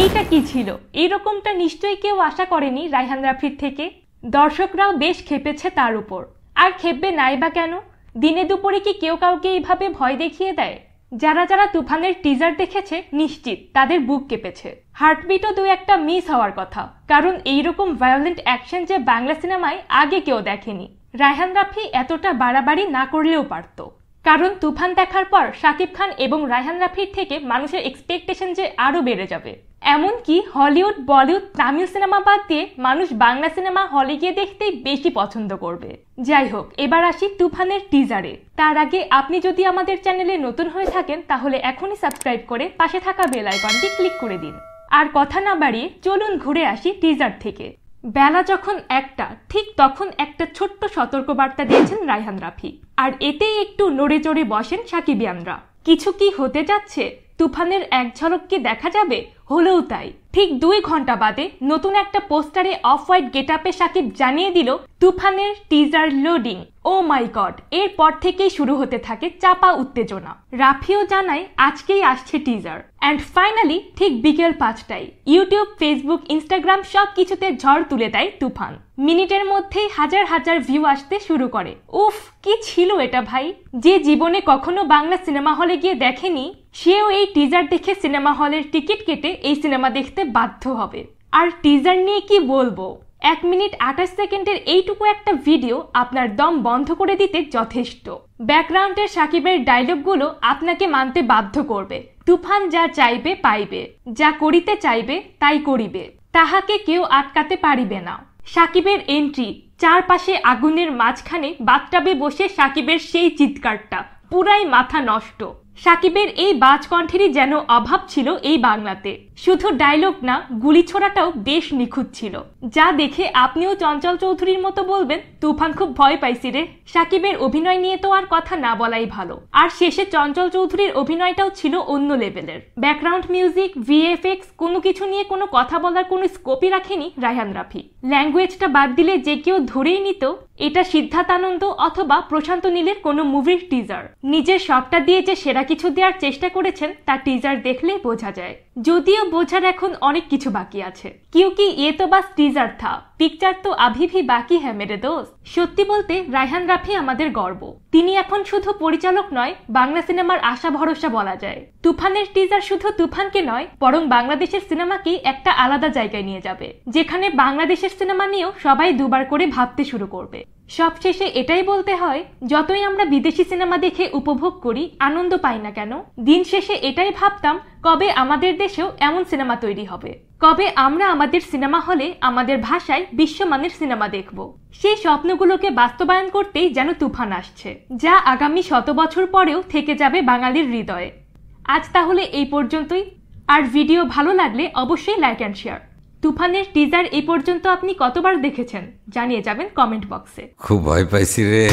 এইটা কি ছিল? এইরকমটা নিশ্চয়ই কেউ আশা করেনি রায়হান রাফির থেকে। দর্শকরাও বেশ খেপেছে তার উপর। আর খেপবে নাই বা কেন? দিনে দুপুরে কি কেউ কাউকে এইভাবে ভয় দেখিয়ে দেয়? যারা যারা তুফানের টিজার দেখেছে নিশ্চিত তাদের বুক কেঁপেছে। হার্টবিটও দু একটা মিস হওয়ার কথা, কারণ এইরকম ভায়োলেন্ট অ্যাকশন যে বাংলা সিনেমায় আগে কেউ দেখেনি। রায়হান রাফি এতটা বাড়াবাড়ি না করলেও পারত, কারণ তুফান দেখার পর শাকিব খান এবং রায়হান রাফির থেকে মানুষের এক্সপেকটেশন যে আরো বেড়ে যাবে। এমনকি হলিউড, বলিউড, তামিল সিনেমা বাদ দিয়ে মানুষ বাংলা সিনেমা হলে গিয়ে দেখতেই বেশি পছন্দ করবে। যাই হোক, এবার আসি তুফানের টিজারে। তার আগে আপনি যদি আমাদের চ্যানেলে নতুন হয়ে থাকেন তাহলে এখনই সাবস্ক্রাইব করে পাশে থাকা বেল আইকনটি ক্লিক করে দিন। আর কথা না বাড়িয়ে চলুন ঘুরে আসি টিজার থেকে। বেলা যখন একটা, ঠিক তখন একটা ছোট্ট সতর্কবার্তা দিয়েছেন রায়হান রাফি, আর এতেই একটু নড়ে চড়ে বসেন সাকিবিয়ানরা। কিছু কি হতে যাচ্ছে? তুফানের এক ঝলক কি দেখা যাবে? হলেও তাই। ঠিক 2 ঘন্টা বাদে নতুন একটা পোস্টারে অফ হোয়াইট গেটআপে সাকিব জানিয়ে দিল তুফানের টিজার লোডিং। ও মাই গড! এরপর থেকেই শুরু হতে থাকে চাপা উত্তেজনা। রাফিও জানায় আজকেই আসছে টিজার। অ্যান্ড ফাইনালি ঠিক বিকেল 5টায় ইউটিউব, ফেসবুক, ইনস্টাগ্রাম সব কিছুতে ঝড় তুলে দেয় তুফান। মিনিটের মধ্যেই হাজার হাজার ভিউ আসতে শুরু করে। উফ, কি ছিল এটা ভাই! যে জীবনে কখনো বাংলা সিনেমা হলে গিয়ে দেখেনি সেও এই টিজার দেখে সিনেমা হলের টিকিট কেটে এই সিনেমা দেখতে বাধ্য হবে। আর টিজার নিয়ে কি বলবো, 1 মিনিট 28 সেকেন্ডের এইটুকু একটা ভিডিও আপনার দম বন্ধ করে দিতে যথেষ্ট। ব্যাকগ্রাউন্ডের সাকিবের ডায়লগগুলো আপনাকে মানতে বাধ্য করবে। তুফান যা চাইবে পাইবে, যা করিতে চাইবে তাই করিবে, তাহাকে কেউ আটকাতে পারিবে না। সাকিবের এন্ট্রি, চারপাশে আগুনের মাঝখানে বাথটাবে বসে সাকিবের সেই চিৎকারটা পুরাই মাথা নষ্ট। সাকিবের এই বাজ কণ্ঠেরই যেন অভাব ছিল এই বাংলাতে। শুধু ডায়লগ না, গুলি ছোড়াটাও বেশ নিখুঁত ছিল, যা দেখে আপনিও চঞ্চল চৌধুরীর মতো বলবেন তুফান খুব ভয় পাইছি রে। সাকিবের অভিনয় নিয়ে তো আর কথা না বলাই ভালো। আর শেষে চঞ্চল চৌধুরীর অভিনয়টাও ছিল অন্য লেভেলের। ব্যাকগ্রাউন্ড মিউজিক, ভিএফএক্স, কোনো কিছু নিয়ে কোনো কথা বলার কোনো স্কোপই রাখেনি রায়হান রাফি। ল্যাঙ্গুয়েজটা বাদ দিলে যে কেউ ধরেই নিত এটা সিদ্ধার্থ আনন্দ অথবা প্রশান্ত নীলের কোনো মুভির টিজার। নিজের সবটা দিয়ে যে সেরা কিছু দেওয়ার চেষ্টা করেছেন তা টিজার দেখলেই বোঝা যায়। যদিও বোঝার এখন অনেক কিছু বাকি আছে। क्योंकि ये तो बस टीजर था, পিকচার তো আভি ভি বাকি হ্যাঁ মেরে দোস্ত। সত্যি বলতে রায়হান রাফি আমাদের গর্ব। তিনি এখন শুধু পরিচালক নয়, বাংলা সিনেমার আশা ভরসা বলা যায়। তুফানের টিজার শুধু তুফানকে নয়, বরং বাংলাদেশের সিনেমাকে একটা আলাদা জায়গায় নিয়ে যাবে, যেখানে বাংলাদেশের সিনেমা নিয়েও সবাই দুবার করে ভাবতে শুরু করবে। সবশেষে এটাই বলতে হয়, যতই আমরা বিদেশি সিনেমা দেখে উপভোগ করি, আনন্দ পাই না কেন, দিন শেষে এটাই ভাবতাম কবে আমাদের দেশেও এমন সিনেমা তৈরি হবে, কবে আমরা আমাদের সিনেমা হলে আমাদের ভাষায় বিশ্বমানের সিনেমা দেখব। সেই স্বপ্নগুলোকে বাস্তবায়ন করতেই যেন তুফান আসছে, যা আগামী 100 বছর পরেও থেকে যাবে বাঙালির হৃদয়ে। আজ তাহলে এই পর্যন্তই। আর ভিডিও ভালো লাগলে অবশ্যই লাইক অ্যান্ড শেয়ার। তুফানের টিজার এই পর্যন্ত আপনি কতবার দেখেছেন জানিয়ে যাবেন কমেন্ট বক্সে। খুব ভয় পাইছি রে।